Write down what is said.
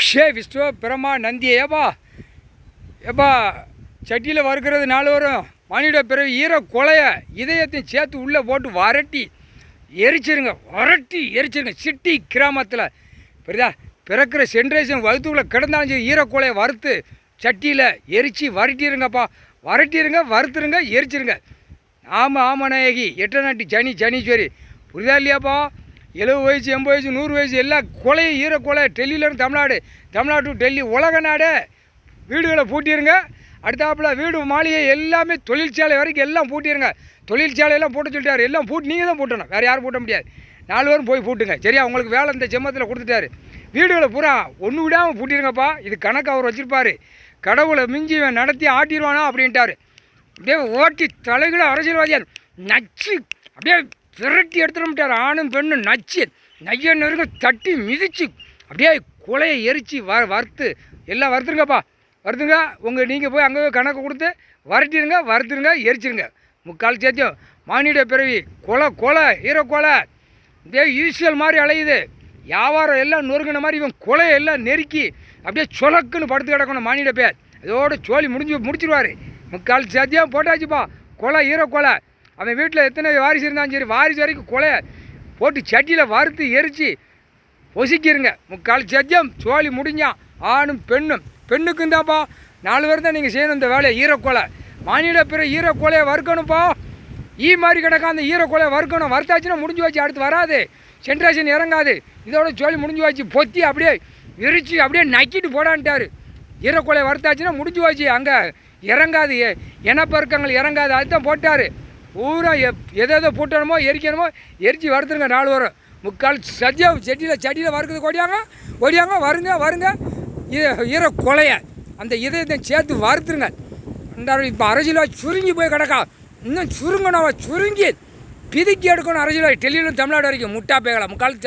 ஷே விஷ்ணு பிரமா நந்தி ஏப்பா ஏப்பா சட்டியில் வறுக்கிறது 4 வரும் மணியோட பிறகு ஈர கொலையை இதயத்தையும் சேர்த்து உள்ளே போட்டு வரட்டி எரிச்சிருங்க சிட்டி கிராமத்தில் புரியுதா பிறக்கிற ஜென்ரேஷன் வகுத்துக்குள்ளே கிடந்தாலும் சரி ஈரக்கொலையை வறுத்து சட்டியில் எரித்து வறுத்துருங்க எரிச்சிருங்க ஆமாம் நாயகி 8 நாட்டி சனீஸ்வரி புரியுதா இல்லையாப்பா 70 வயசு 80 வயசு 100 வயசு எல்லா கொலையும் ஈரக்கொலை டெல்லியிலேருந்து தமிழ்நாடு டு டெல்லி உலக நாடு வீடுகளை பூட்டிடுங்க அடுத்தாப்பில் வீடு மாளிகை எல்லாமே தொழிற்சாலை வரைக்கும் எல்லாம் பூட்டிடுங்க தொழிற்சாலையெல்லாம் பூட்ட சொல்லிட்டாரு எல்லாம் நீங்கள் தான் பூட்டணும் வேறு யாரும் பூட்ட முடியாது 4 பேரும் போய் பூட்டுங்க சரியா உங்களுக்கு வேலை இந்த ஜென்மத்தில் கொடுத்துட்டாரு வீடுகளை பூரா ஒன்று விடாமல் பூட்டிடுங்கப்பா இது கணக்கு அவர் வச்சுருப்பார் கடவுளை மிஞ்சி நடத்தி ஆட்டிடுவானா அப்படின்ட்டார் அப்படியே ஓட்டி தலைகளை அரசியல்வாதியார் நச்சு அப்படியே விரட்டி எடுத்துட்டார் ஆணும் பெண்ணும் நச்சு நைய நெருங்க தட்டி மிதித்து அப்படியே கொலையை எரித்து வறுத்து எல்லாம் வறுத்துருங்க நீங்கள் போய் அங்கே கணக்கு கொடுத்து வறுத்துருங்க எரிச்சிருங்க முக்கால் சேர்த்தியும் மானிட பிறவி கொலை ஈரக்கொலை இதே யூசியல் மாதிரி அலையுது வியாபாரம் எல்லாம் நொறுங்கின மாதிரி இவன் கொலையை எல்லாம் நெருக்கி அப்படியே சொலக்குன்னு படுத்து கிடக்கணும் மானிட பேர் அதோட சோழி முடிச்சிருவார் முக்கால் சேர்த்தியாக போட்டாச்சுப்பா கொலை ஈரக்கொலை அவன் வீட்டில் எத்தனை வாரிசு இருந்தாலும் சரி வாரிசு வரைக்கும் கொலையை போட்டு சட்டியில் வறுத்து எரித்து பொசிக்கிருங்க முக்கால் சத்தியம் சோழி முடிஞ்சான் ஆணும் பெண்ணுக்கும் தான்ப்பா 4 பேர் தான் நீங்கள் செய்யணும் இந்த வேலையை ஈரக்கொலை மானிட பிற ஈரக்கொலையை வறுக்கணும்ப்பா மாதிரி கிடக்கா அந்த ஈரக்கொலையை வறுத்தாச்சுன்னா முடிஞ்சு வச்சு அடுத்து வராது ஜென்ரேஷன் இறங்காது இதோட சோழி முடிஞ்சு வச்சு பொத்தி அப்படியே விரிச்சு அப்படியே நக்கிட்டு போடான்ட்டார் ஈரக்கொலையை வறுத்தாச்சுன்னா முடிஞ்சு வச்சு அங்கே இறங்காது இனப்பெருக்கங்கள் இறங்காது அதுதான் போட்டார் பூரா எதோ பூட்டணுமோ எரிக்கணுமோ எரிச்சு வறுத்துருங்க 4 வரும் முக்கால் சட்டியில் வறுக்குது ஓடியாங்க வருங்க ஈரக்கொலையை அந்த இதயத்தை சேர்த்து வறுத்துருங்க இந்த இப்போ அரசியலாக சுருங்கி போய் கிடக்கா இன்னும் சுருங்கி பிதுக்கி எடுக்கணும் அரசியலாக டெல்லியிலும் தமிழ்நாடு வரைக்கும் முட்டா பேகலாம் முக்கால்